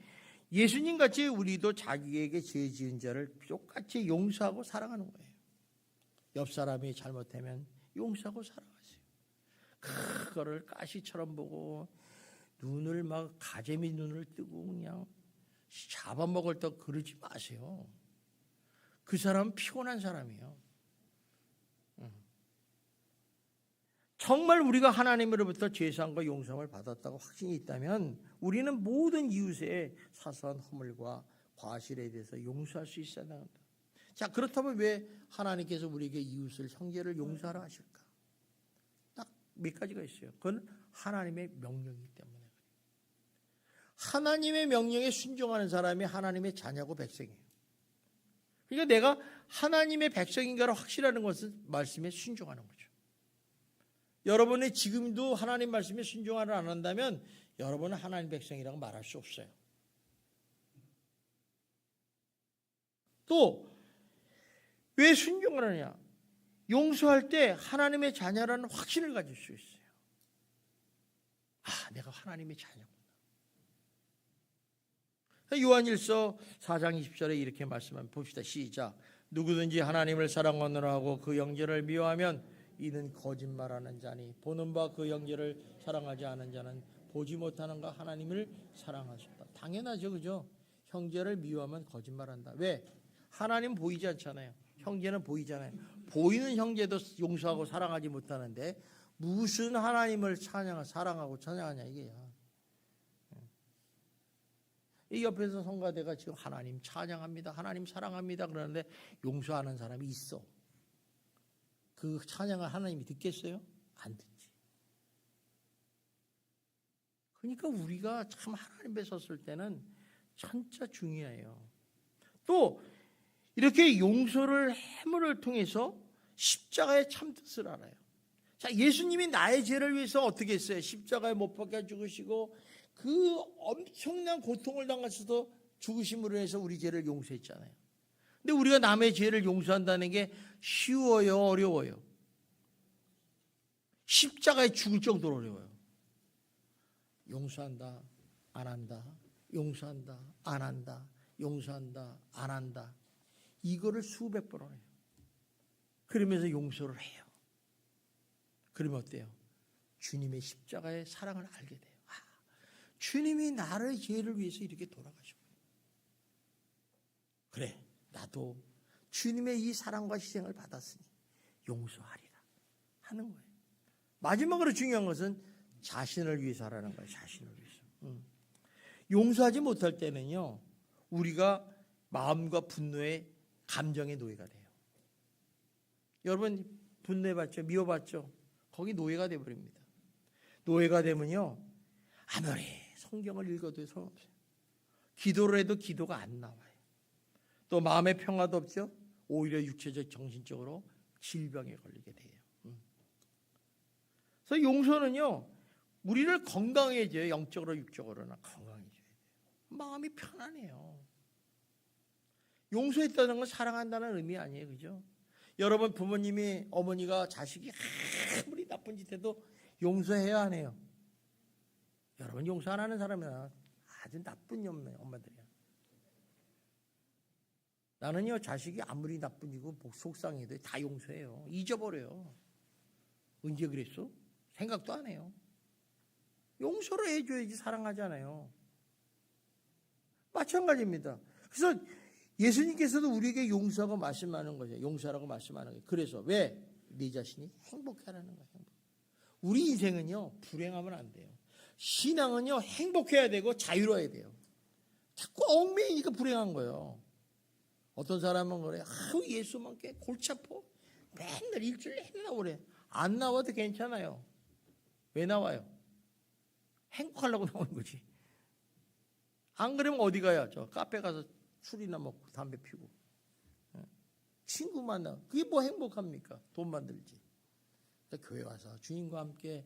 예수님 같이 우리도 자기에게 죄 지은 자를 똑같이 용서하고 사랑하는 거예요. 옆 사람이 잘못하면 용서하고 사랑하세요. 그거를 가시처럼 보고 눈을 막 가재미 눈을 뜨고 그냥 잡아먹을 때 그러지 마세요. 그 사람은 피곤한 사람이에요. 정말 우리가 하나님으로부터 죄사함과 용서를 받았다고 확신이 있다면 우리는 모든 이웃의 사소한 허물과 과실에 대해서 용서할 수 있어야 합니다. 자, 그렇다면 왜 하나님께서 우리에게 이웃을 형제를 용서하라 하실까? 딱 몇 가지가 있어요. 그건 하나님의 명령이기 때문에. 하나님의 명령에 순종하는 사람이 하나님의 자녀고 백성이에요. 그러니까 내가 하나님의 백성인가를 확실하는 것은 말씀에 순종하는 거죠. 여러분이 지금도 하나님 말씀에 순종하지 않는다면 여러분은 하나님 백성이라고 말할 수 없어요. 또 왜 순종을 하느냐? 용서할 때 하나님의 자녀라는 확신을 가질 수 있어요. 내가 하나님의 자녀구나. 요한일서 4장 20절에 이렇게 말씀합니다. 봅시다. 시작. 누구든지 하나님을 사랑하느라 하고 그 형제를 미워하면 이는 거짓말하는 자니 보는 바 그 형제를 사랑하지 않은 자는 보지 못하는가 하나님을 사랑할 수 없다. 당연하죠. 그죠? 형제를 미워하면 거짓말한다. 왜? 하나님 보이지 않잖아요. 형제는 보이잖아요. 보이는 형제도 용서하고 사랑하지 못하는데 무슨 하나님을 사랑하고 찬양하냐 이게야. 이 옆에서 성가대가 지금 하나님 찬양합니다, 하나님 사랑합니다 그러는데 용서하는 사람이 있어. 그 찬양을 하나님이 듣겠어요? 안 듣지. 그러니까 우리가 참 하나님 앞에 섰을 때는 진짜 중요해요. 또 이렇게 용서를 해물을 통해서 십자가의 참뜻을 알아요. 자, 예수님이 나의 죄를 위해서 어떻게 했어요? 십자가에 못 박혀 죽으시고 그 엄청난 고통을 당하셔서 죽으심으로 해서 우리 죄를 용서했잖아요. 근데 우리가 남의 죄를 용서한다는 게 쉬워요, 어려워요? 십자가에 죽을 정도로 어려워요. 용서한다, 안 한다, 용서한다, 안 한다, 용서한다, 안 한다. 이거를 수백 번 해요. 그러면서 용서를 해요. 그러면 어때요? 주님의 십자가의 사랑을 알게 돼요. 주님이 나의 죄를 위해서 이렇게 돌아가셨구나. 그래, 나도 주님의 이 사랑과 희생을 받았으니 용서하리라 하는 거예요. 마지막으로 중요한 것은 자신을 위해서 하라는 거예요. 자신을 위해서. 용서하지 못할 때는요, 우리가 마음과 분노의 감정의 노예가 돼요. 여러분 분노해봤죠? 미워봤죠? 거기 노예가 돼버립니다. 노예가 되면요, 아무리 성경을 읽어도 소용없어요. 기도를 해도 기도가 안 나와요. 또 마음의 평화도 없죠. 오히려 육체적, 정신적으로 질병에 걸리게 돼요. 그래서 용서는요, 우리를 건강해져요. 영적으로 육적으로나 건강해져야 돼요. 마음이 편안해요. 용서했다는 건 사랑한다는 의미 아니에요, 그죠? 여러분 부모님이, 어머니가 자식이 아무리 나쁜 짓 해도 용서해야 하네요. 여러분 용서 안 하는 사람은 아주 나쁜 엄마들이야. 나는요, 자식이 아무리 나쁜 짓고 속상해도 다 용서해요. 잊어버려요. 언제 그랬어? 생각도 안 해요. 용서를 해줘야지 사랑하잖아요. 마찬가지입니다. 그래서 예수님께서도 우리에게 용서하고 말씀하는 거죠. 용서하라고 말씀하는 거예요. 그래서 왜? 네 자신이 행복하라는 거예요. 우리 인생은요, 불행하면 안 돼요. 신앙은요, 행복해야 되고 자유로워야 돼요. 자꾸 얽매이니까 불행한 거예요. 어떤 사람은 그래, 예수만 꽤 골치 아파. 맨날 일주일에 나오고 그래. 안 나와도 괜찮아요. 왜 나와요? 행복하려고 나오는 거지. 안 그러면 어디 가요? 저 카페 가서 술이나 먹고 담배 피고 친구 만나. 그게 뭐 행복합니까? 돈 만들지. 교회 와서 주님과 함께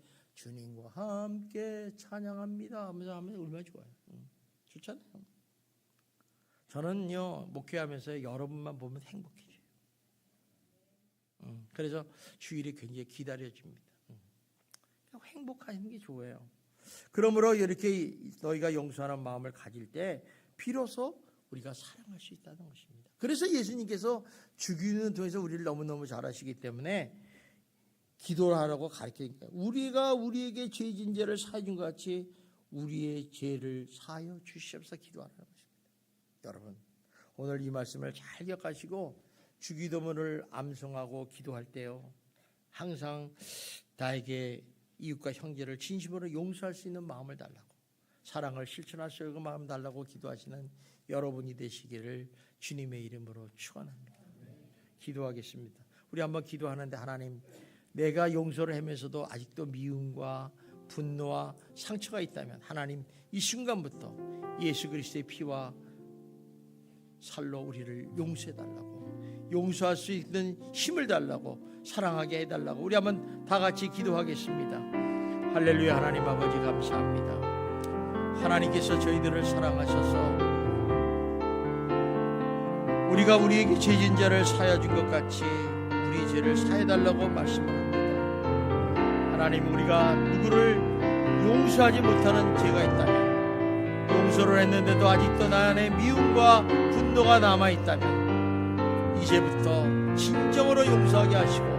찬양합니다 하면서 하면 얼마나 좋아요. 좋잖아요. 저는요, 목회하면서 여러분만 보면 행복해져요. 그래서 주일이 굉장히 기다려집니다. 행복하는 게 좋아요. 그러므로 이렇게 너희가 용서하는 마음을 가질 때 비로소 우리가 사랑할 수 있다는 것입니다. 그래서 예수님께서 죽이는 통해서 우리를 너무너무 잘 아시기 때문에 기도를 하라고 가르치니까, 우리가 우리에게 죄진 죄를 사해 준 것 같이 우리의 죄를 사하여 주시옵소서 기도하라는 것입니다. 여러분, 오늘 이 말씀을 잘 기억하시고 주기도문을 암송하고 기도할 때요, 항상 나에게 이웃과 형제를 진심으로 용서할 수 있는 마음을 달라고, 사랑을 실천할 수 있는 마음 달라고 기도하시는 여러분이 되시기를 주님의 이름으로 축원합니다. 기도하겠습니다. 우리 한번 기도하는데, 하나님, 내가 용서를 하면서도 아직도 미움과 분노와 상처가 있다면 하나님, 이 순간부터 예수 그리스도의 피와 살로 우리를 용서해달라고, 용서할 수 있는 힘을 달라고, 사랑하게 해달라고 우리 한번 다 같이 기도하겠습니다. 할렐루야. 하나님 아버지 감사합니다. 하나님께서 저희들을 사랑하셔서 우리가 우리에게 죄진 자를 사하여 준 것 같이 우리 죄를 사해달라고 말씀을 합니다. 하나님, 우리가 누구를 용서하지 못하는 죄가 있다면, 용서를 했는데도 아직도 나 안에 미움과 분노가 남아있다면 이제부터 진정으로 용서하게 하시고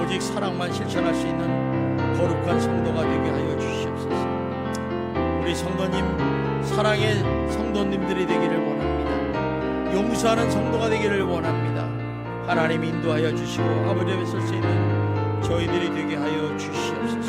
오직 사랑만 실천할 수 있는 거룩한 성도가 되게 하여 주시옵소서. 우리 성도님, 사랑의 성도님들이 되기를 원합니다. 용서하는 성도가 되기를 원합니다. 하나님 인도하여 주시고 아버지 앞에 설 수 있는 저희들이 되게 하여 주시옵소서.